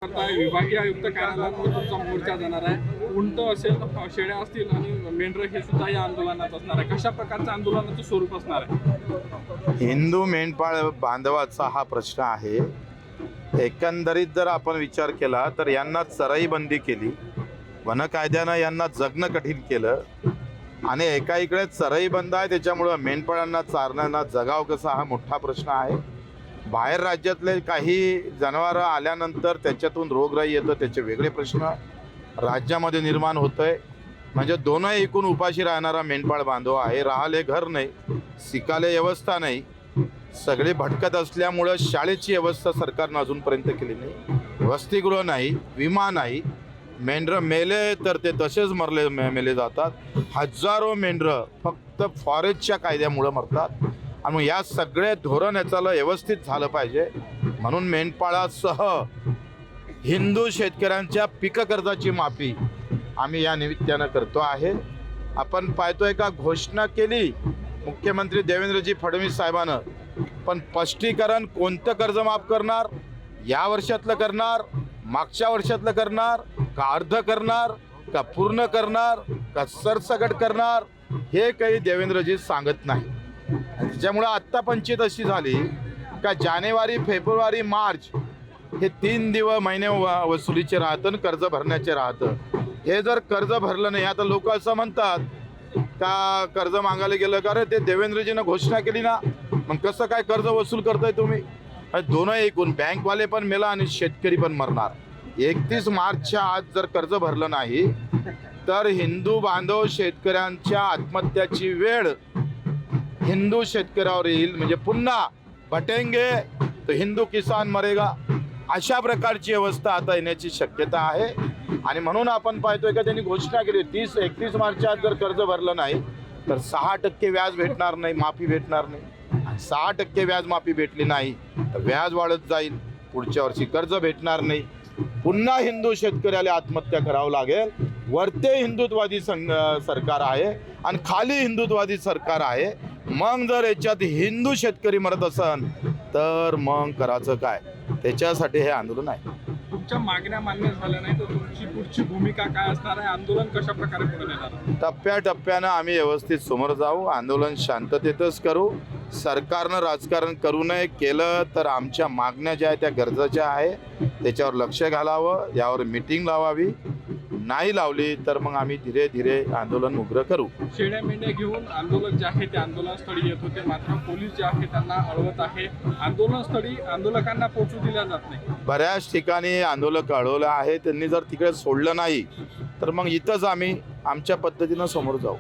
विभागीय आयुक्त कार्यालयावर तुमचा मोर्चा जाणार आहे. उंट असेल, शेळ्या असतील आणि मेंढरं हे सुद्धा या आंदोलनात असणार आहे. कशा प्रकारचं आंदोलनाचं स्वरूप असणार आहे? हिंदू मेंढपाळ बांधवाचा हा प्रश्न आहे. एकंदरीत जर आपण विचार केला तर यांना चराई बंदी केली, वन कायद्यानं यांना जगणं कठीण केलं आणि एका इकडे चराई बंद आहे, त्याच्यामुळं मेंढपाळांना चारणांना जगाव कसा हा मोठा प्रश्न आहे. बाहेर राज्यातले काही जनावरं आल्यानंतर त्याच्यातून रोगराई येतं, त्याचे वेगळे प्रश्न राज्यामध्ये निर्माण होत आहे. म्हणजे दोनही एकूण उपाशी राहणारा मेंढपाळ बांधव आहे. राहाले घर नाही, शिकाले व्यवस्था नाही, सगळे भटकत असल्यामुळं शाळेची व्यवस्था सरकारनं अजूनपर्यंत केली नाही, वसतिगृह नाही, विमा नाही. मेंढरं मेले तर ते तसेच मेले जातात. हजारो मेंढरं फक्त फॉरेस्टच्या कायद्यामुळं मरतात. आणि मग या सगळे धोरण याचाला व्यवस्थित झालं पाहिजे म्हणून मेंढपाळासह हिंदू शेतकऱ्यांच्या पीक कर्जाची माफी आम्ही या निमित्तानं करतो आहे. आपण पाहतोय का घोषणा केली मुख्यमंत्री देवेंद्रजी फडणवीस साहेबांनं, पण स्पष्टीकरण कोणतं कर्ज माफ करणार, या वर्षातलं करणार, मागच्या वर्षातलं करणार, का अर्ध करणार, का पूर्ण करणार, का सरसकट करणार, हे काही देवेंद्रजी सांगत नाही. त्याच्यामुळं आत्ता पंचायत अशी झाली का जानेवारी, फेब्रुवारी, मार्च हे 3 महिने वसुलीचे राहतं आणि कर्ज भरण्याचे राहतं. हे जर कर्ज भरलं नाही, आता लोक असं म्हणतात का कर्ज मागायला गेलं का रे, ते देवेंद्रजीनं घोषणा केली ना, मग कसं काय कर्ज वसूल करताय तुम्ही? दोनही एकूण बँकवाले पण मेला आणि शेतकरी पण मरणार. 31 मार्चच्या आज जर कर्ज भरलं नाही तर हिंदू बांधव शेतकऱ्यांच्या आत्महत्याची वेळ हिंदू शेतकऱ्यावर येईल. म्हणजे पुन्हा बटेंगे तो हिंदू किसान मरेगा, अशा प्रकारची अवस्था आता येण्याची शक्यता आहे. आणि म्हणून आपण पाहतोय का त्यांनी घोषणा केली 31 मार्चच्या जर कर्ज भरलं नाही तर 6% व्याज भेटणार नाही, माफी भेटणार नाही. 6% व्याज माफी भेटली नाही तर व्याज वाढत जाईल, पुढच्या वर्षी कर्ज भेटणार नाही, पुन्हा हिंदू शेतकऱ्याला आत्महत्या करावं लागेल. वरते हिंदुत्वादी सरकार आहे आणि खाली हिंदुत्वादी सरकार आहे. मग जर याच्यात हिंदू शेतकरी मरत असन तर मग करायचं काय? त्याच्यासाठी हे आंदोलन आहे. तुमच्या मागण्या मान्य झाल्या नाही तर तुमची पुढची भूमिका काय असणार आहे? आंदोलन कशा प्रकारे पुढे नेणार? टप्प्याटप्प्यानं आम्ही व्यवस्थित समोर जाऊ, आंदोलन शांततेतच करू. सरकारनं राजकारण करू नये, केलं तर आमच्या मागण्या ज्या आहेत त्या गरजेच्या आहे, त्याच्यावर लक्ष घालावं, यावर मीटिंग लावावी. नाही लावली तर मग आम्ही धीरे धीरे आंदोलन उग्र करू. शेळ्या मेंढ्या घेऊन आंदोलक जे आहे ते आंदोलनस्थळी येत होते, मात्र पोलीस जे आहे त्यांना अडवत आहे. आंदोलनस्थळी आंदोलकांना पोहोचू दिल्या जात नाही. बऱ्याच ठिकाणी आंदोलक अडवलं आहे. त्यांनी जर तिकडे सोडलं नाही तर मग इथंच आम्ही आमच्या पद्धतीनं समोर जाऊ.